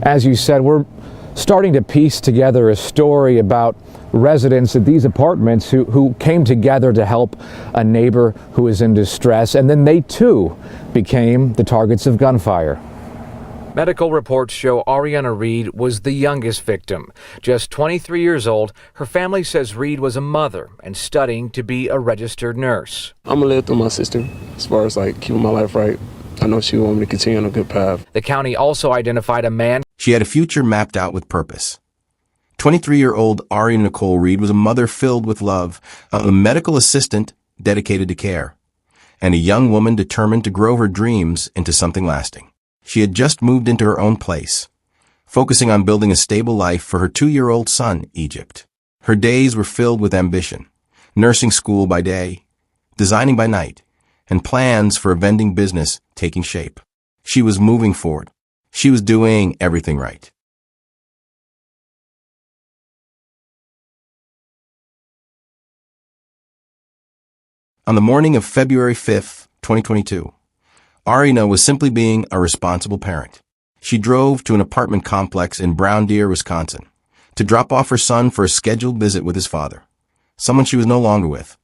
As you said, we're starting to piece together a story about residents at these apartments who came together to help a neighbor who was in distress, and then they too became the targets of gunfire. Medical reports show Arieuna Reed was the youngest victim. Just 23 years old, her family says Reed was a mother and studying to be a registered nurse. I'm gonna live through my sister as far as keeping my life right. I know she want me to continue on a good path. The county also identified a man. She had a future mapped out with purpose. 23-year-old Arieuna Nicole Reed was a mother filled with love, a medical assistant dedicated to care, and a young woman determined to grow her dreams into something lasting. She had just moved into her own place, focusing on building a stable life for her 2-year-old son, Egypt. Her days were filled with ambition, nursing school by day, designing by night, and plans for a vending business taking shape. She was moving forward. She was doing everything right. On the morning of February 5th, 2022, Arieuna was simply being a responsible parent. She drove to an apartment complex in Brown Deer, Wisconsin, to drop off her son for a scheduled visit with his father, someone she was no longer with,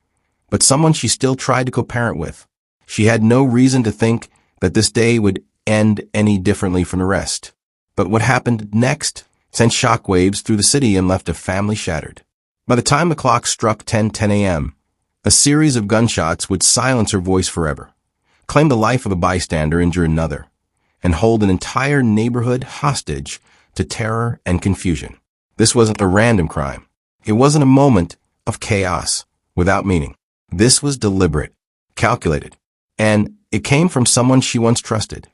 but someone she still tried to co-parent with. She had no reason to think that this day would end any differently from the rest. But what happened next sent shockwaves through the city and left a family shattered. By the time the clock struck 10:10 a.m., a series of gunshots would silence her voice forever, claim the life of a bystander, injure another, and hold an entire neighborhood hostage to terror and confusion. This wasn't a random crime. It wasn't a moment of chaos without meaning. This was deliberate, calculated, and it came from someone she once trusted,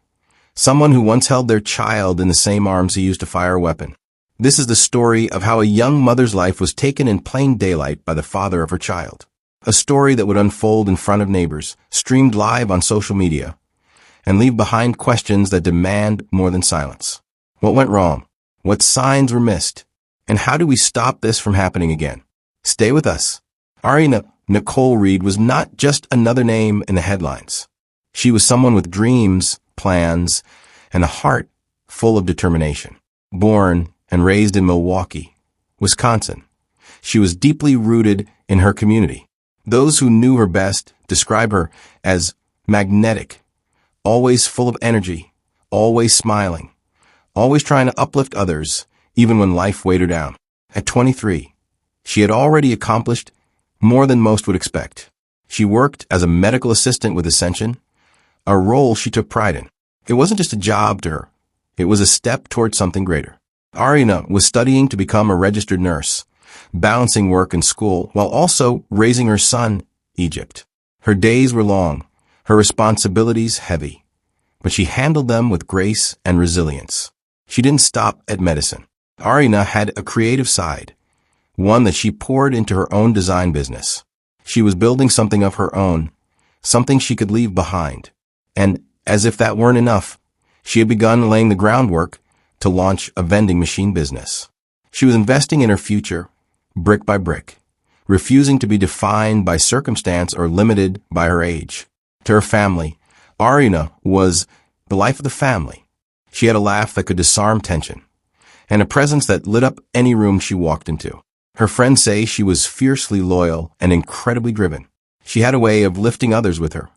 someone who once held their child in the same arms he used to fire a weapon. This is the story of how a young mother's life was taken in plain daylight by the father of her child. A story that would unfold in front of neighbors, streamed live on social media, and leave behind questions that demand more than silence. What went wrong? What signs were missed? And how do we stop this from happening again? Stay with us. Arieuna Nicole Reed was not just another name in the headlines. She was someone with dreams, plans, and a heart full of determination. Born and raised in Milwaukee, Wisconsin, she was deeply rooted in her community. Those who knew her best describe her as magnetic, always full of energy, always smiling, always trying to uplift others, even when life weighed her down. At 23, she had already accomplished more than most would expect. She worked as a medical assistant with Ascension, a role she took pride in. It wasn't just a job to her. It was a step towards something greater. Arieuna was studying to become a registered nurse, balancing work and school while also raising her son, Egypt. Her days were long, her responsibilities heavy, but she handled them with grace and resilience. She didn't stop at medicine. Arieuna had a creative side, one that she poured into her own design business. She was building something of her own, something she could leave behind. And as if that weren't enough, she had begun laying the groundwork to launch a vending machine business. She was investing in her future, brick by brick, refusing to be defined by circumstance or limited by her age. To her family, Arieuna was the life of the family. She had a laugh that could disarm tension, and a presence that lit up any room she walked into. Her friends say she was fiercely loyal and incredibly driven. She had a way of lifting others with her,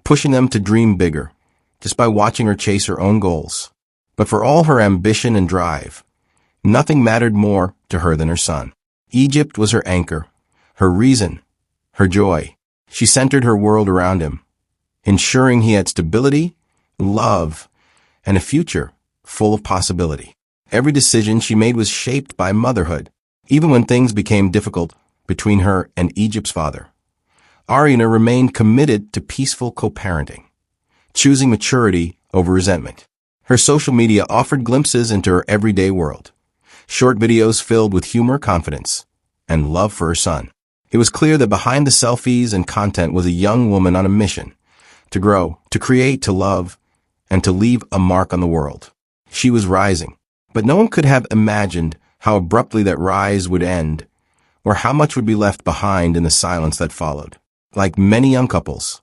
pushing them to dream bigger, just by watching her chase her own goals. But for all her ambition and drive, nothing mattered more to her than her son. Egypt was her anchor, her reason, her joy. She centered her world around him, ensuring he had stability, love, and a future full of possibility. Every decision she made was shaped by motherhood. Even when things became difficult between her and Egypt's father, Arieuna remained committed to peaceful co-parenting, choosing maturity over resentment. Her social media offered glimpses into her everyday world, short videos filled with humor, confidence, and love for her son. It was clear that behind the selfies and content was a young woman on a mission to grow, to create, to love, and to leave a mark on the world. She was rising, but no one could have imagined how abruptly that rise would end, or how much would be left behind in the silence that followed. Like many young couples,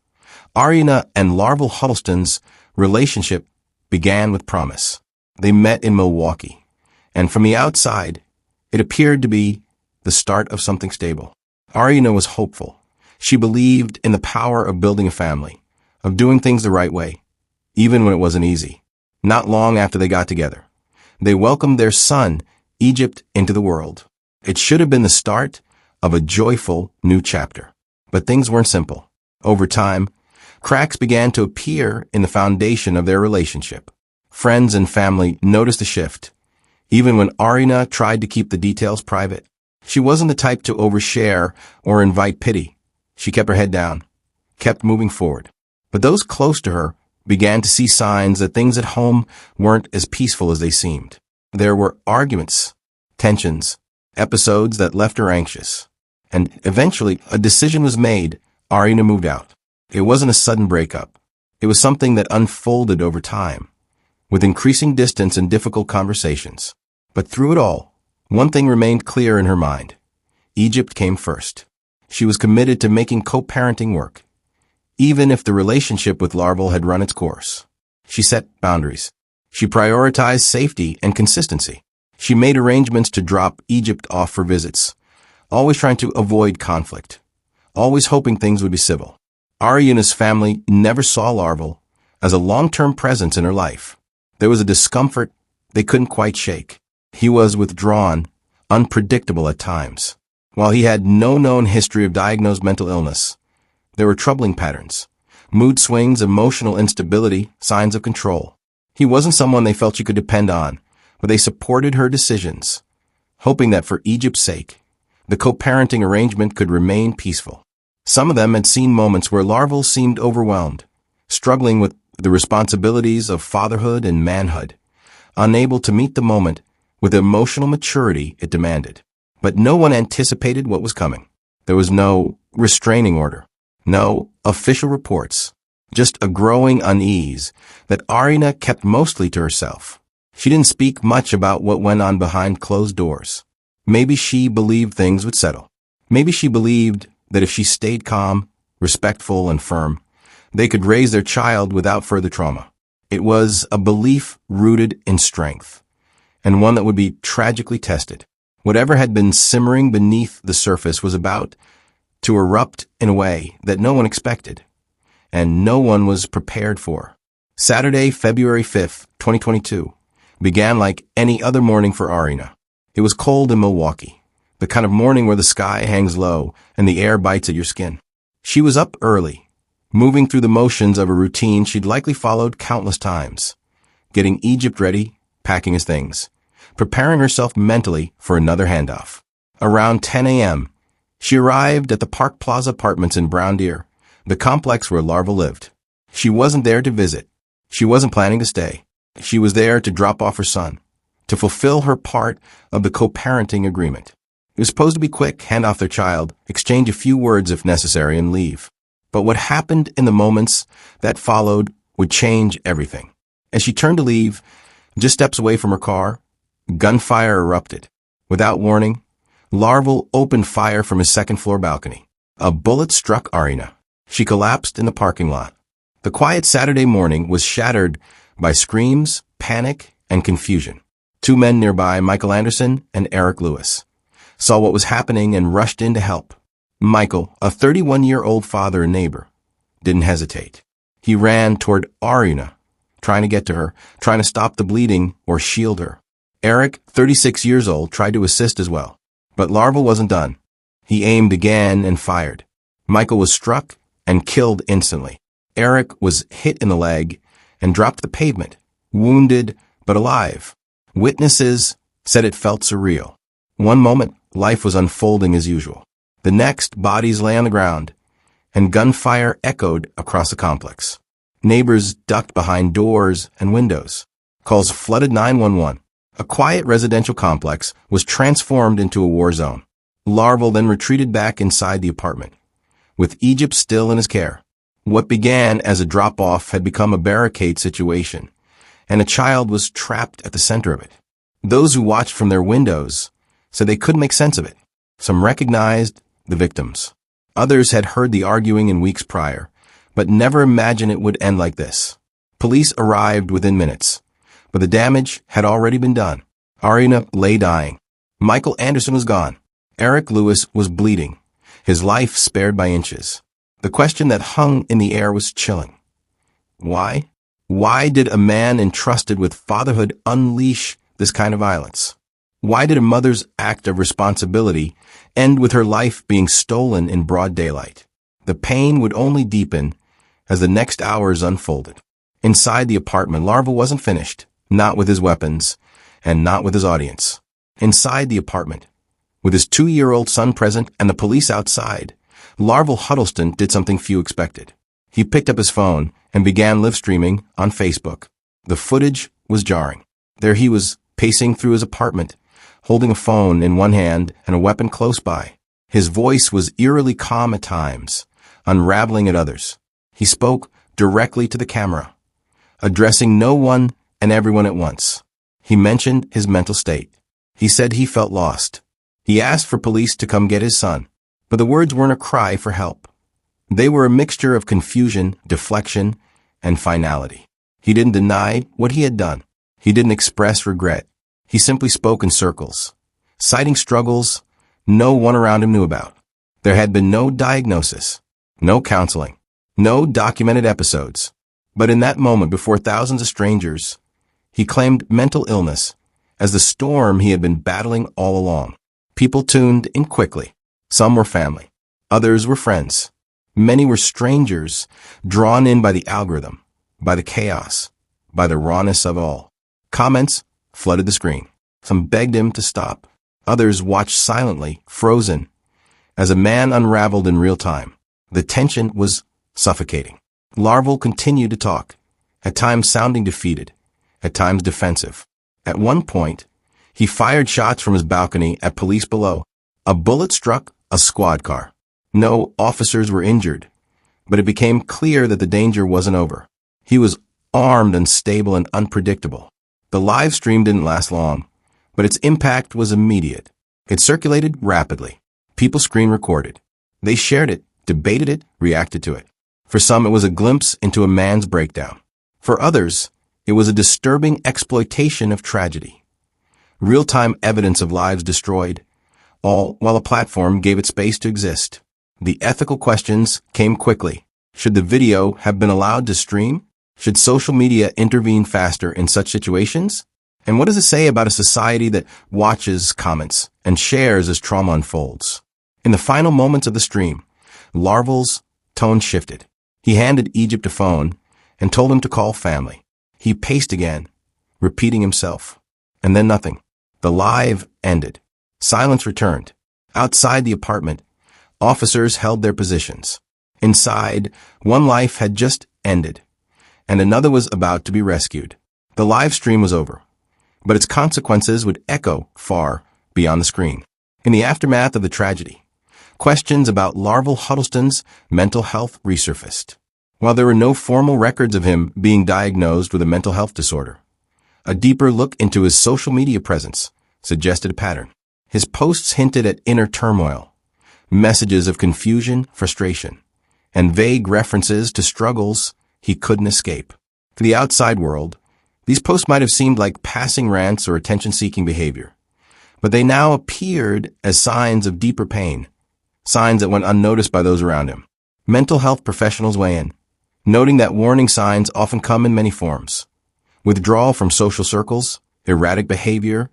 Arieuna and Larval Huddleston's relationship began with promise. They met in Milwaukee, and from the outside, it appeared to be the start of something stable. Arieuna was hopeful. She believed in the power of building a family, of doing things the right way, even when it wasn't easy. Not long after they got together, they welcomed their son, Egypt, into the world. It should have been the start of a joyful new chapter. But things weren't simple. Over time, cracks began to appear in the foundation of their relationship. Friends and family noticed a shift, even when Arieuna tried to keep the details private. She wasn't the type to overshare or invite pity. She kept her head down, kept moving forward. But those close to her began to see signs that things at home weren't as peaceful as they seemed. There were arguments, tensions, episodes that left her anxious. And eventually, a decision was made. Arieuna moved out. It wasn't a sudden breakup. It was something that unfolded over time, with increasing distance and difficult conversations. But through it all, one thing remained clear in her mind. Egypt came first. She was committed to making co-parenting work, even if the relationship with Larval had run its course. She set boundaries. She prioritized safety and consistency. She made arrangements to drop Egypt off for visits, always trying to avoid conflict, always hoping things would be civil. Ariuna's family never saw Larval as a long-term presence in her life. There was a discomfort they couldn't quite shake. He was withdrawn, unpredictable at times. While he had no known history of diagnosed mental illness, there were troubling patterns, mood swings, emotional instability, signs of control. He wasn't someone they felt she could depend on, but they supported her decisions, hoping that for Egypt's sake, the co-parenting arrangement could remain peaceful. Some of them had seen moments where Larval seemed overwhelmed, struggling with the responsibilities of fatherhood and manhood, unable to meet the moment with the emotional maturity it demanded. But no one anticipated what was coming. There was no restraining order, no official reports, just a growing unease that Arieuna kept mostly to herself. She didn't speak much about what went on behind closed doors. Maybe she believed things would settle. Maybe she believed that if she stayed calm, respectful, and firm, they could raise their child without further trauma. It was a belief rooted in strength, and one that would be tragically tested. Whatever had been simmering beneath the surface was about to erupt in a way that no one expected, and no one was prepared for. Saturday, February 5th, 2022, began like any other morning for Arieuna. It was cold in Milwaukee, the kind of morning where the sky hangs low and the air bites at your skin. She was up early, moving through the motions of a routine she'd likely followed countless times, getting Egypt ready, packing his things, preparing herself mentally for another handoff. Around 10 a.m., she arrived at the Park Plaza Apartments in Brown Deer, the complex where Larval lived. She wasn't there to visit. She wasn't planning to stay. She was there to drop off her son, to fulfill her part of the co-parenting agreement. It was supposed to be quick, hand off their child, exchange a few words if necessary, and leave. But what happened in the moments that followed would change everything. As she turned to leave, just steps away from her car, gunfire erupted. Without warning, Larval opened fire from his second-floor balcony. A bullet struck Arieuna. She collapsed in the parking lot. The quiet Saturday morning was shattered by screams, panic, and confusion. Two men nearby, Michael Anderson and Eric Lewis, saw what was happening and rushed in to help. Michael, a 31-year-old father and neighbor, didn't hesitate. He ran toward Arieuna, trying to get to her, trying to stop the bleeding or shield her. Eric, 36 years old, tried to assist as well. But Larval wasn't done. He aimed again and fired. Michael was struck and killed instantly. Eric was hit in the leg and dropped to the pavement, wounded but alive. Witnesses said it felt surreal. One moment, life was unfolding as usual. The next, bodies lay on the ground, and gunfire echoed across the complex. Neighbors ducked behind doors and windows. Calls flooded 911. A quiet residential complex was transformed into a war zone. Larval then retreated back inside the apartment, with Egypt still in his care. What began as a drop-off had become a barricade situation, and a child was trapped at the center of it. Those who watched from their windows said they couldn't make sense of it. Some recognized the victims. Others had heard the arguing in weeks prior, but never imagined it would end like this. Police arrived within minutes, But the damage had already been done. Arieuna lay dying. Michael Anderson was gone. Eric Lewis was bleeding, his life spared by inches. The question that hung in the air was chilling. Why? Why did a man entrusted with fatherhood unleash this kind of violence? Why did a mother's act of responsibility end with her life being stolen in broad daylight? The pain would only deepen as the next hours unfolded. Inside the apartment, Larval wasn't finished, not with his weapons, and not with his audience. Inside the apartment, with his 2-year-old son present and the police outside, Larval Huddleston did something few expected. He picked up his phone and began live streaming on Facebook. The footage was jarring. There he was, pacing through his apartment, holding a phone in one hand and a weapon close by. His voice was eerily calm at times, unraveling at others. He spoke directly to the camera, addressing no one and everyone at once. He mentioned his mental state. He said he felt lost. He asked for police to come get his son, but the words weren't a cry for help. They were a mixture of confusion, deflection, and finality. He didn't deny what he had done. He didn't express regret. He simply spoke in circles, citing struggles no one around him knew about. There had been no diagnosis, no counseling, no documented episodes. But in that moment, before thousands of strangers, he claimed mental illness as the storm he had been battling all along. People tuned in quickly. Some were family. Others were friends. Many were strangers, drawn in by the algorithm, by the chaos, by the rawness of all. Comments flooded the screen. Some begged him to stop. Others watched silently, frozen, as a man unraveled in real time. The tension was suffocating. Larval continued to talk, at times sounding defeated, at times defensive. At one point, he fired shots from his balcony at police below. A bullet struck a squad car. No officers were injured, but it became clear that the danger wasn't over. He was armed, unstable, and unpredictable. The live stream didn't last long, but its impact was immediate. It circulated rapidly. People screen recorded. They shared it, debated it, reacted to it. For some, it was a glimpse into a man's breakdown. For others, it was a disturbing exploitation of tragedy. Real-time evidence of lives destroyed, all while a platform gave it space to exist. The ethical questions came quickly. Should the video have been allowed to stream? Should social media intervene faster in such situations? And what does it say about a society that watches, comments, and shares as trauma unfolds? In the final moments of the stream, Larval's tone shifted. He handed Egypt a phone and told him to call family. He paced again, repeating himself. And then nothing. The live ended. Silence returned. Outside the apartment, officers held their positions. Inside, one life had just ended, and another was about to be rescued. The live stream was over, but its consequences would echo far beyond the screen. In the aftermath of the tragedy, questions about Larval Huddleston's mental health resurfaced. While there were no formal records of him being diagnosed with a mental health disorder, a deeper look into his social media presence suggested a pattern. His posts hinted at inner turmoil, messages of confusion, frustration, and vague references to struggles he couldn't escape. To the outside world, these posts might have seemed like passing rants or attention-seeking behavior, but they now appeared as signs of deeper pain, signs that went unnoticed by those around him. Mental health professionals weigh in, noting that warning signs often come in many forms: withdrawal from social circles, erratic behavior,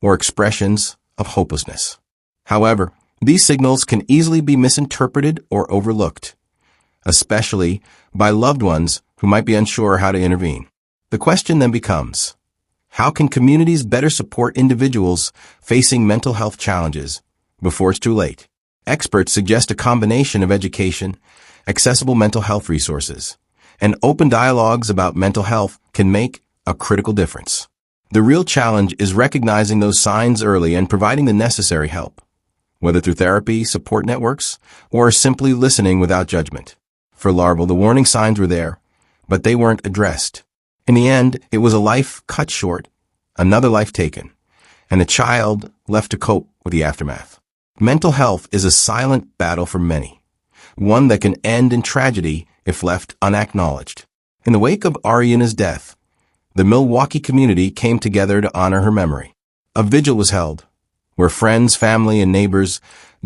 or expressions of hopelessness. However, these signals can easily be misinterpreted or overlooked, especially by loved ones who might be unsure how to intervene. The question then becomes, how can communities better support individuals facing mental health challenges before it's too late? Experts suggest a combination of education, accessible mental health resources, and open dialogues about mental health can make a critical difference. The real challenge is recognizing those signs early and providing the necessary help, whether through therapy, support networks, or simply listening without judgment. For Larval, the warning signs were there, but they weren't addressed. In the end, it was a life cut short, another life taken, and a child left to cope with the aftermath. Mental health is a silent battle for many, one that can end in tragedy if left unacknowledged. In the wake of Arieuna's death, the Milwaukee community came together to honor her memory. A vigil was held, where friends, family, and neighbors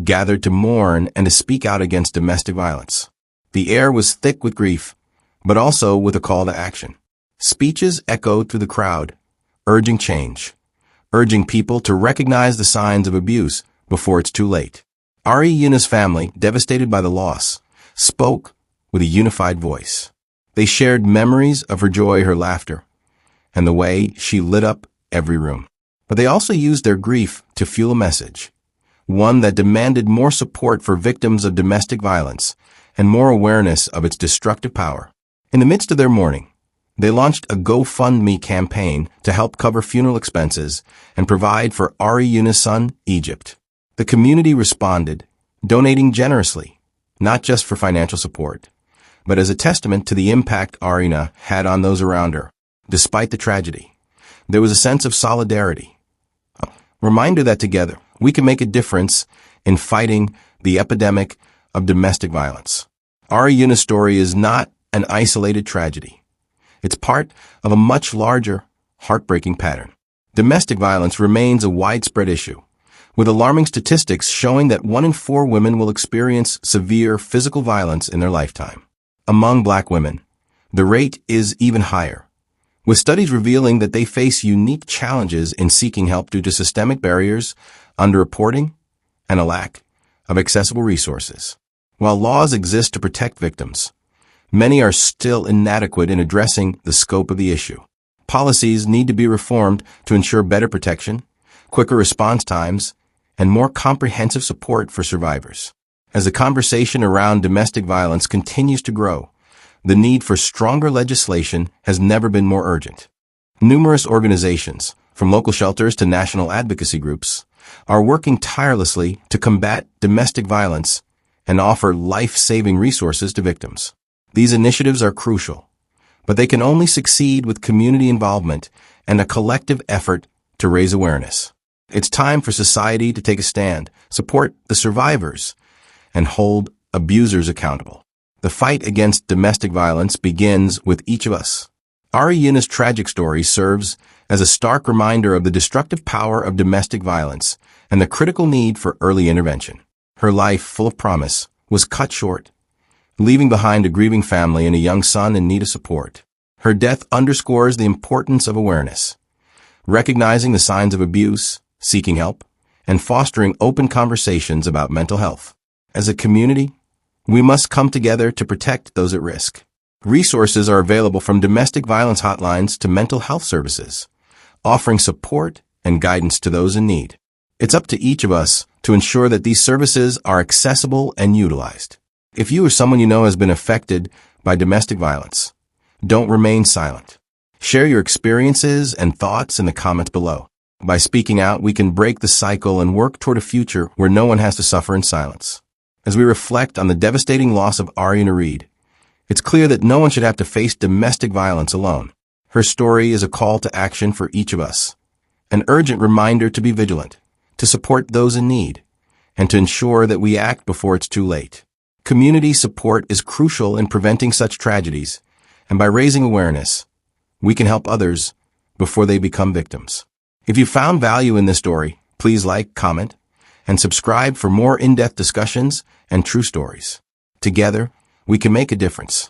gathered to mourn and to speak out against domestic violence. The air was thick with grief, but also with a call to action. Speeches echoed through the crowd, urging change, urging people to recognize the signs of abuse before it's too late. Ariuna's family, devastated by the loss, spoke with a unified voice. They shared memories of her joy, her laughter, and the way she lit up every room. But they also used their grief to fuel a message, one that demanded more support for victims of domestic violence and more awareness of its destructive power. In the midst of their mourning, they launched a GoFundMe campaign to help cover funeral expenses and provide for Ariuna's son, Egypt. The community responded, donating generously, not just for financial support, but as a testament to the impact Arieuna had on those around her. Despite the tragedy, there was a sense of solidarity, a reminder that together we can make a difference in fighting the epidemic of domestic violence. Ariuna's story is not an isolated tragedy. It's part of a much larger, heartbreaking pattern. Domestic violence remains a widespread issue, with alarming statistics showing that 1 in 4 women will experience severe physical violence in their lifetime. Among Black women, the rate is even higher, with studies revealing that they face unique challenges in seeking help due to systemic barriers, underreporting, and a lack of accessible resources. While laws exist to protect victims, many are still inadequate in addressing the scope of the issue. Policies need to be reformed to ensure better protection, quicker response times, and more comprehensive support for survivors. As the conversation around domestic violence continues to grow, the need for stronger legislation has never been more urgent. Numerous organizations, from local shelters to national advocacy groups, are working tirelessly to combat domestic violence and offer life-saving resources to victims. These initiatives are crucial, but they can only succeed with community involvement and a collective effort to raise awareness. It's time for society to take a stand, support the survivors, and hold abusers accountable. The fight against domestic violence begins with each of us. Ariuna's tragic story serves as a stark reminder of the destructive power of domestic violence and the critical need for early intervention. Her life, full of promise, was cut short, leaving behind a grieving family and a young son in need of support. Her death underscores the importance of awareness, recognizing the signs of abuse, seeking help, and fostering open conversations about mental health. As a community, we must come together to protect those at risk. Resources are available from domestic violence hotlines to mental health services, offering support and guidance to those in need. It's up to each of us to ensure that these services are accessible and utilized. If you or someone you know has been affected by domestic violence, don't remain silent. Share your experiences and thoughts in the comments below. By speaking out, we can break the cycle and work toward a future where no one has to suffer in silence. As we reflect on the devastating loss of Arieuna Reed, it's clear that no one should have to face domestic violence alone. Her story is a call to action for each of us, an urgent reminder to be vigilant, to support those in need, and to ensure that we act before it's too late. Community support is crucial in preventing such tragedies, and by raising awareness, we can help others before they become victims. If you found value in this story, please like, comment, and subscribe for more in-depth discussions and true stories. Together, we can make a difference.